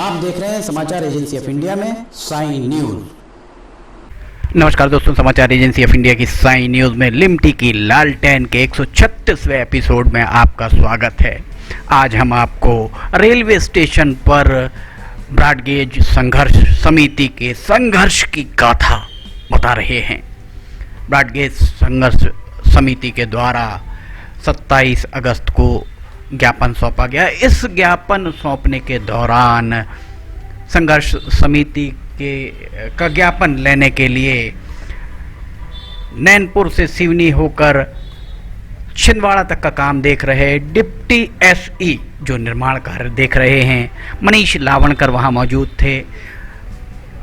आप देख रहे हैं समाचार एजेंसी ऑफ इंडिया में साइन न्यूज। नमस्कार दोस्तों, समाचार एजेंसी ऑफ इंडिया की साइन न्यूज में लिमटी की लालटेन के 136वें एपिसोड में आपका स्वागत है। आज हम आपको रेलवे स्टेशन पर ब्रॉडगेज संघर्ष समिति के संघर्ष की गाथा बता रहे हैं। ब्रॉडगेज संघर्ष समिति के द्वारा 27 अगस्त को ज्ञापन सौंपा गया। इस ज्ञापन सौंपने के दौरान संघर्ष समिति का ज्ञापन लेने के लिए नैनपुर से सिवनी होकर छिंदवाड़ा तक का काम देख रहे डिप्टी एसई जो निर्माण कार्य देख रहे हैं मनीष लावणकर वहां मौजूद थे।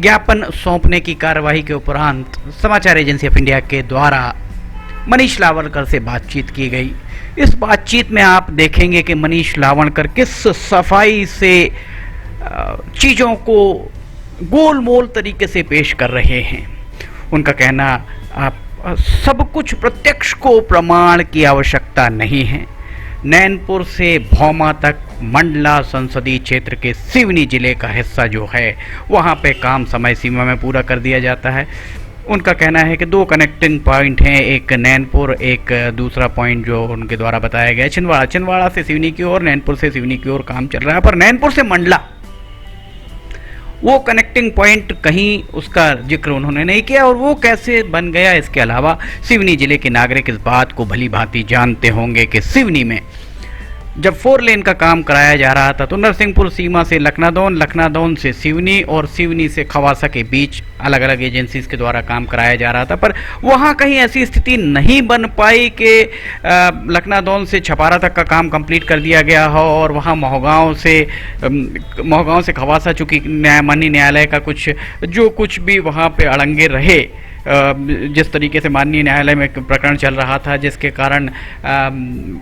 ज्ञापन सौंपने की कार्यवाही के उपरांत समाचार एजेंसी ऑफ इंडिया के द्वारा मनीष लावणकर से बातचीत की गई। इस बातचीत में आप देखेंगे कि मनीष लावणकर किस सफाई से चीज़ों को गोलमोल तरीके से पेश कर रहे हैं। उनका कहना आप सब कुछ प्रत्यक्ष को प्रमाण की आवश्यकता नहीं है। नैनपुर से भौमा तक मंडला संसदीय क्षेत्र के सिवनी जिले का हिस्सा जो है वहाँ पे काम समय सीमा में पूरा कर दिया जाता है। उनका कहना है कि 2 कनेक्टिंग पॉइंट हैं, एक नैनपुर, एक दूसरा पॉइंट जो उनके द्वारा बताया गया है छिंदवाड़ा से सिवनी की ओर, नैनपुर से सिवनी की ओर काम चल रहा है। पर नैनपुर से मंडला वो कनेक्टिंग पॉइंट कहीं उसका जिक्र उन्होंने नहीं किया और वो कैसे बन गया। इसके अलावा सिवनी जिले के नागरिक इस बात को भली भांति जानते होंगे कि सिवनी में जब 4 लेन का काम कराया जा रहा था तो नरसिंहपुर सीमा से लखनादौन से सिवनी और सिवनी से खवासा के बीच अलग अलग एजेंसीज के द्वारा काम कराया जा रहा था। पर वहाँ कहीं ऐसी स्थिति नहीं बन पाई कि लखनादौन से छपारा तक का काम कंप्लीट कर दिया गया हो और वहाँ मोहगांव से खवासा, चूँकि माननीय न्यायालय का जो कुछ भी वहाँ पे अड़ंगे रहे, जिस तरीके से माननीय न्यायालय में प्रकरण चल रहा था जिसके कारण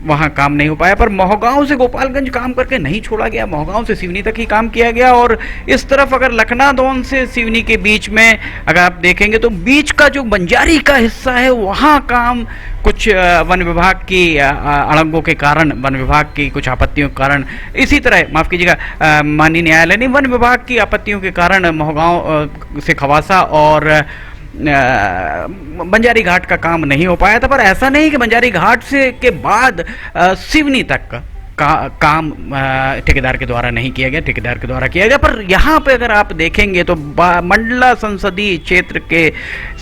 वहाँ काम नहीं हो पाया। पर मोहगांव से गोपालगंज काम करके नहीं छोड़ा गया, मोहगांव से सिवनी तक ही काम किया गया। और इस तरफ अगर लखनादौन से सिवनी के बीच में अगर आप देखेंगे तो बीच का जो बंजारी का हिस्सा है वहाँ काम कुछ वन विभाग की अड़ंगों के कारण, वन विभाग की कुछ आपत्तियों के कारण, इसी तरह माफ़ कीजिएगा माननीय न्यायालय ने वन विभाग की आपत्तियों के कारण मोहगांव से खवासा और बंजारी घाट का काम नहीं हो पाया था। पर ऐसा नहीं कि बंजारी घाट से के बाद सिवनी तक का काम ठेकेदार के द्वारा नहीं किया गया, ठेकेदार के द्वारा किया गया। पर यहाँ पे अगर आप देखेंगे तो मंडला संसदीय क्षेत्र के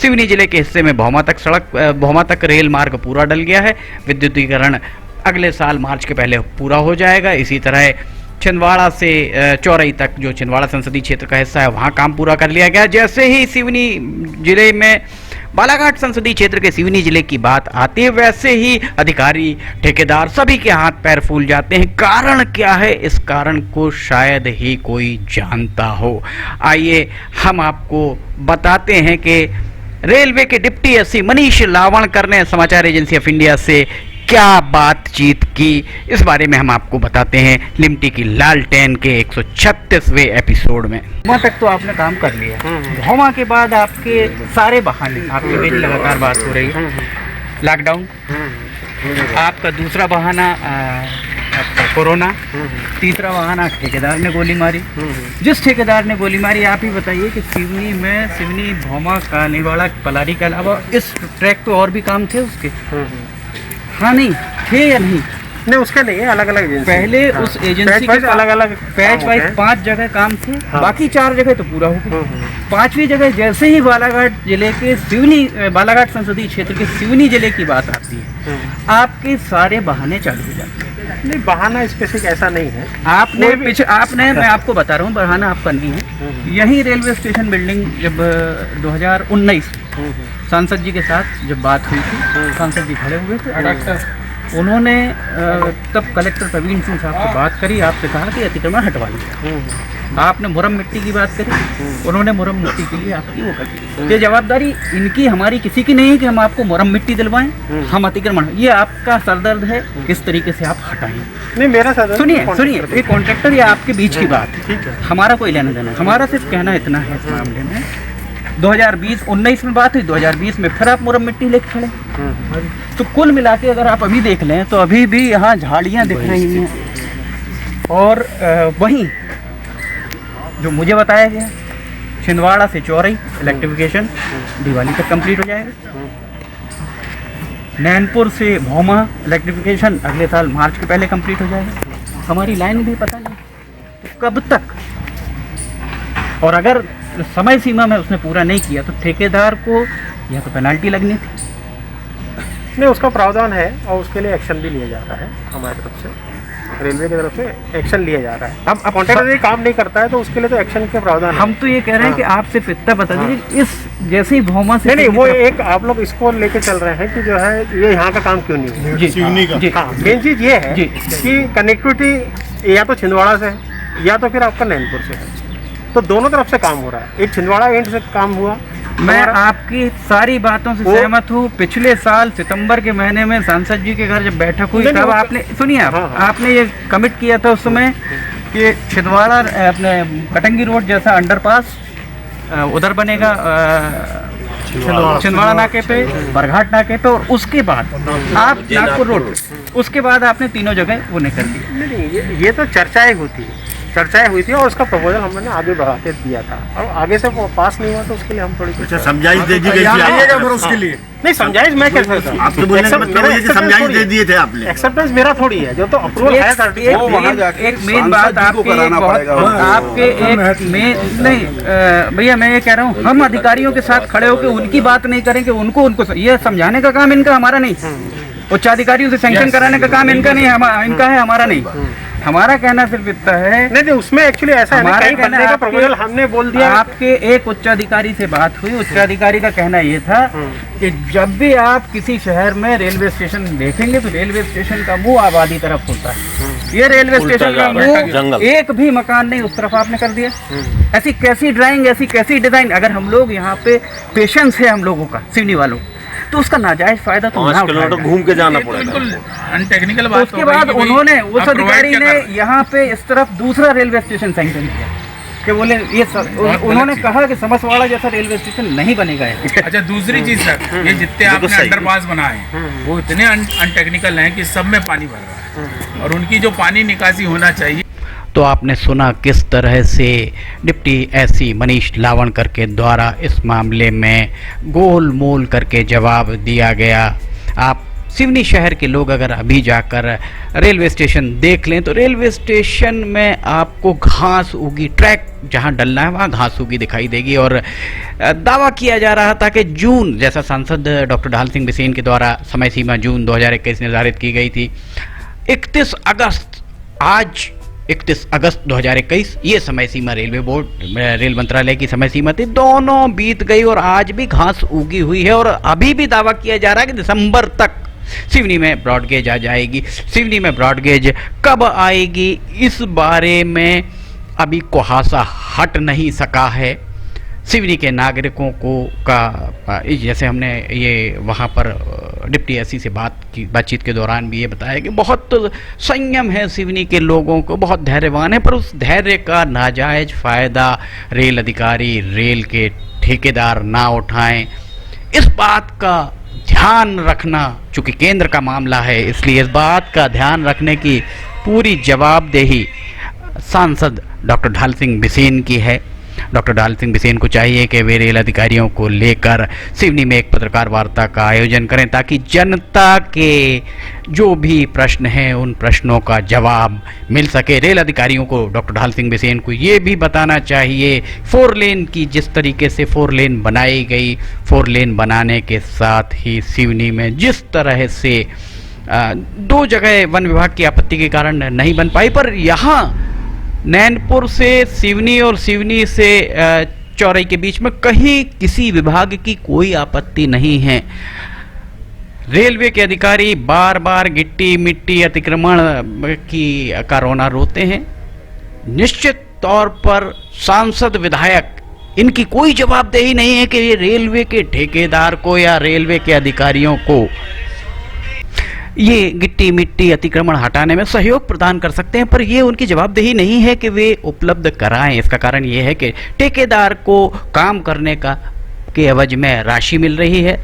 सिवनी जिले के हिस्से में भौमा तक रेल मार्ग पूरा डल गया है। विद्युतीकरण अगले साल मार्च के पहले पूरा हो जाएगा। इसी तरह छिंदवाड़ा से चौरई तक जो छिंदवाड़ा संसदीय क्षेत्र का हिस्सा है वहाँ काम पूरा कर लिया गया। जैसे ही सिवनी जिले में बालाघाट संसदीय क्षेत्र के सिवनी जिले की बात आती है वैसे ही अधिकारी, ठेकेदार सभी के हाथ पैर फूल जाते हैं। कारण क्या है? इस कारण को शायद ही कोई जानता हो। आइए हम आपको बताते हैं कि रेलवे के डिप्टी एसई मनीष लावणकर ने समाचार एजेंसी ऑफ इंडिया से क्या बातचीत की, इस बारे में हम आपको बताते हैं लिमटी की लालटेन के 136वें एपिसोड में। भौमा तक तो आपने काम कर लिया, भौमा के बाद आपके सारे बहाने, आपकी मेरी लगातार बात हो रही है, लॉकडाउन, आपका दूसरा बहाना आपका कोरोना, तीसरा बहाना ठेकेदार ने गोली मारी। जिस ठेकेदार ने गोली मारी, आप ही बताइए कि सिवनी भौमा कालीवाड़ा पलारी के अलावा इस ट्रैक पे और भी काम थे उसके? हाँ, नहीं थे या नहीं उसका नहीं है, अलग अलग एजेंसी। पहले उस एजेंसी के अलग अलग पैच वाइज 5 जगह काम थे। हाँ। बाकी 4 जगह तो पूरा हो गया। 5वीं जगह जैसे ही बालाघाट जिले के बालाघाट संसदीय क्षेत्र के सिवनी जिले की बात आती है आपके सारे बहाने चालू हो जाते हैं। नहीं, बहाना स्पेसिफिक ऐसा नहीं है। आपने मैं आपको बता रहा हूँ, बहाना आपका नहीं है। यही रेलवे स्टेशन बिल्डिंग जब 2019 सांसद जी के साथ जब बात हुई थी, सांसद जी खड़े हुए थे, उन्होंने तब कलेक्टर प्रवीण सिंह साहब से बात करी, आपसे कहा कि अतिक्रमण हटवा लीजिए। आपने मुरम मिट्टी की बात करी, उन्होंने मुरम मिट्टी के लिए आपकी वो कर दी। ये जवाबदारी इनकी हमारी किसी की नहीं है कि हम आपको मुरम मिट्टी दिलवाएं, हम अतिक्रमण, ये आपका सरदर्द है किस तरीके से आप हटाएं। नहीं, मेरा सरदर्द सुनिए, ये कॉन्ट्रैक्टर या आपके बीच की बात है, हमारा कोई लेना देना। हमारा सिर्फ कहना इतना है इस मामले में, 2019 में बात हुई, 2020 में फिर आप मुरम मिट्टी लेके खड़े। तो कुल मिला के अगर आप अभी देख लें तो अभी भी यहाँ झाड़ियाँ दिख रही हैं और वहीं जो मुझे बताया गया, छिंदवाड़ा से चौरई इलेक्ट्रिफिकेशन दिवाली तक कंप्लीट हो जाएगा। नैनपुर से भौमा इलेक्ट्रिफिकेशन अगले साल मार्च के पहले कंप्लीट हो जाएगा। हमारी लाइन भी पता नहीं तो कब तक, और अगर समय सीमा में उसने पूरा नहीं किया तो ठेकेदार को यह तो पेनल्टी लगनी थी। नहीं, उसका प्रावधान है और उसके लिए एक्शन भी लिया जा रहा है हमारी तरफ से, रेलवे की तरफ से एक्शन लिया जा रहा है। अब कॉन्ट्रैक्टर काम नहीं करता है तो उसके लिए तो एक्शन के प्रावधान है। हम तो ये कह रहे हैं कि आप सिर्फ इतना बता दीजिए इस जैसे ही भौमा से नहीं, वो एक आप लोग इसको लेके चल रहे हैं कि जो है ये यहाँ का काम क्यों नहीं है। जी हाँ, मेन चीज़ ये है कि कनेक्टिविटी या तो छिंदवाड़ा से है या तो फिर आपका नैनपुर से है, तो दोनों तरफ से काम हो रहा है। एक छिंदवाड़ा एंड से काम हुआ। मैं आपकी सारी बातों से सहमत हूँ। पिछले साल सितंबर के महीने में सांसद जी के घर जब बैठक हुई तब आपने सुनिए आपने ये कमिट किया था उस समय कि छिंदवाड़ा अपने कटंगी रोड जैसा अंडरपास उधर बनेगा छिंदवाड़ा नाके पे, बरघाट नाके पे, और उसके बाद आप नागपुर रोड, उसके बाद आपने तीनों जगह वो नहीं कर दिया। नहीं, ये तो चर्चाएं हुई थी और उसका प्रपोजल हमने आगे बढ़ा के दिया था, और आगे से वो पास नहीं हुआ तो उसके लिए हम थोड़ी समझाइश दे दी गई थी फिर उसके लिए। नहीं, समझाइश मैं कैसे देता हूं? आप तो बोलने का मतलब है कि समझाइश दे दिए थे आपने। एक्सेप्टेंस मेरा थोड़ी है, जो तो अप्रूवल है एक मेन बात आपके एक मेन नहीं भैया, मैं ये कह रहा हूँ हम अधिकारियों के साथ खड़े होकर उनकी बात नहीं करेंगे, उनको ये समझाने का काम इनका, हमारा नहीं। उच्चाधिकारियों से सैंक्शन कराने का काम इनका नहीं, इनका है, हमारा नहीं। हमारा कहना सिर्फ इतना है। नहीं, उसमें एक्चुअली ऐसा है, कहीं बनने का प्रपोजल हमने बोल दिया। आपके एक उच्चाधिकारी से बात हुई, उच्चाधिकारी का कहना ये था कि जब भी आप किसी शहर में रेलवे स्टेशन देखेंगे तो रेलवे स्टेशन का मुंह आबादी तरफ होता है। ये रेलवे स्टेशन का मुंह एक भी मकान नहीं उस तरफ आपने कर दिया। ऐसी कैसी ड्राइंग, ऐसी कैसी डिजाइन। अगर हम लोग यहाँ पे पेशेंस है हम लोगों का, सिवनी वालों, तो उसका नाजायज फायदा तो 5 किलोमीटर घूम के जाना पड़ेगा। अनटेक्निकल बात। उसके बाद उन्होंने उस अधिकारी ने यहाँ पे इस तरफ दूसरा रेलवे स्टेशन सैंक्शन किया कि बोले ये उन्होंने कहा कि समसवाड़ा जैसा रेलवे स्टेशन नहीं बनेगा। अच्छा, दूसरी चीज सर, ये जितने आपने अंडरपास बनाए वो इतने अनटेक्निकल हैं कि सब में पानी भर रहा है, और उनकी जो पानी निकासी होना चाहिए। तो आपने सुना किस तरह से डिप्टी एससी मनीष लावणकर के द्वारा इस मामले में गोल मोल करके जवाब दिया गया। आप सिवनी शहर के लोग अगर अभी जाकर रेलवे स्टेशन देख लें तो रेलवे स्टेशन में आपको घास उगी, ट्रैक जहां डलना है वहां घास उगी दिखाई देगी। और दावा किया जा रहा था कि जून, जैसा सांसद डॉक्टर ढाल सिंह बिसेन के द्वारा समय सीमा जून 2021 निर्धारित की गई थी, 31 अगस्त, आज 31 अगस्त 2021 ये समय सीमा रेलवे बोर्ड, रेल मंत्रालय की समय सीमा थी। दोनों बीत गई और आज भी घास उगी हुई है, और अभी भी दावा किया जा रहा है कि दिसंबर तक सिवनी में ब्रॉडगेज आ जाएगी। सिवनी में ब्रॉडगेज कब आएगी इस बारे में अभी कुहासा हट नहीं सका है। सिवनी के नागरिकों को जैसे हमने ये वहाँ पर डिप्टी एससी से बातचीत के दौरान भी ये बताया कि बहुत संयम है सिवनी के लोगों को, बहुत धैर्यवान है, पर उस धैर्य का नाजायज फ़ायदा रेल अधिकारी, रेल के ठेकेदार ना उठाएं। इस बात का ध्यान रखना, चूँकि केंद्र का मामला है इसलिए इस बात का ध्यान रखने की पूरी जवाबदेही सांसद डॉक्टर ढाल सिंह बिसेन की है। डॉक्टर ढाल सिंह बिसेन को चाहिए कि वे रेल अधिकारियों को लेकर सिवनी में एक पत्रकार वार्ता का आयोजन करें ताकि जनता के जो भी प्रश्न हैं उन प्रश्नों का जवाब मिल सके। रेल अधिकारियों को, डॉक्टर ढाल सिंह बिसेन को ये भी बताना चाहिए 4 लेन की, जिस तरीके से 4 लेन बनाई गई, 4 लेन बनाने के साथ ही सिवनी में जिस तरह से 2 जगह वन विभाग की आपत्ति के कारण नहीं बन पाई, पर यहाँ नैनपुर से सिवनी और सिवनी से चौरई के बीच में कहीं किसी विभाग की कोई आपत्ति नहीं है। रेलवे के अधिकारी बार बार गिट्टी मिट्टी अतिक्रमण का रोना रोते हैं। निश्चित तौर पर सांसद विधायक इनकी कोई जवाबदेही नहीं है कि ये रेलवे के ठेकेदार को या रेलवे के अधिकारियों को ये गिट्टी मिट्टी अतिक्रमण हटाने में सहयोग प्रदान कर सकते हैं, पर ये उनकी जवाबदेही नहीं है कि वे उपलब्ध कराएं। इसका कारण ये है कि ठेकेदार को काम करने का के एवज में राशि मिल रही है।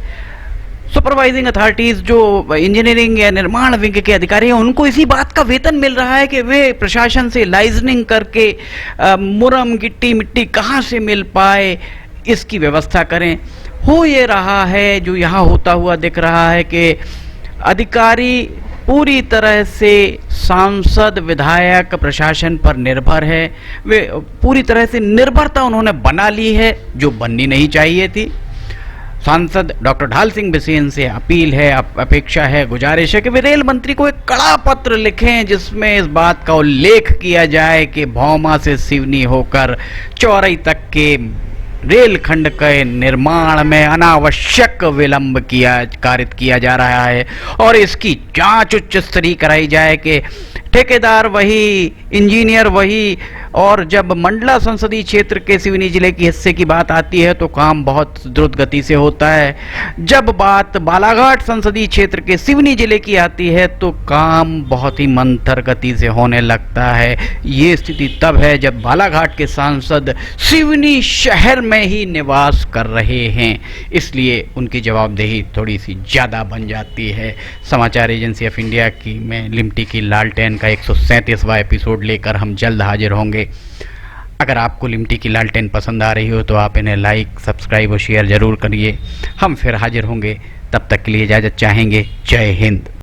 सुपरवाइजिंग अथॉरिटीज जो इंजीनियरिंग या निर्माण विंग के अधिकारी हैं, उनको इसी बात का वेतन मिल रहा है कि वे प्रशासन से लाइजनिंग करके मुरम गिट्टी मिट्टी कहाँ से मिल पाए इसकी व्यवस्था करें। हो ये रहा है, जो यहाँ होता हुआ दिख रहा है कि अधिकारी पूरी तरह से सांसद विधायक प्रशासन पर निर्भर है। वे पूरी तरह से निर्भरता उन्होंने बना ली है जो बननी नहीं चाहिए थी। सांसद डॉक्टर ढाल सिंह बिसेन से अपील है, अपेक्षा है, गुजारिश है कि वे रेल मंत्री को एक कड़ा पत्र लिखें जिसमें इस बात का उल्लेख किया जाए कि भौमा से सिवनी होकर चौरई तक के रेल खंड के निर्माण में अनावश्यक विलंब कारित किया जा रहा है और इसकी जांच उच्च स्तरीय कराई जाए कि ठेकेदार वही, इंजीनियर वही, और जब मंडला संसदीय क्षेत्र के सिवनी जिले की हिस्से की बात आती है तो काम बहुत द्रुत गति से होता है। जब बात बालाघाट संसदीय क्षेत्र के सिवनी जिले की आती है तो काम बहुत ही मंथर गति से होने लगता है। ये स्थिति तब है जब बालाघाट के सांसद सिवनी शहर में ही निवास कर रहे हैं, इसलिए उनकी जवाबदेही थोड़ी सी ज़्यादा बन जाती है। समाचार एजेंसी ऑफ इंडिया की में लिमटी की लालटेन का 137वां एपिसोड लेकर हम जल्द हाजिर होंगे। अगर आपको लिमटी की लालटेन पसंद आ रही हो तो आप इन्हें लाइक, सब्सक्राइब और शेयर जरूर करिए। हम फिर हाजिर होंगे, तब तक के लिए इजाज़त चाहेंगे। जय हिंद।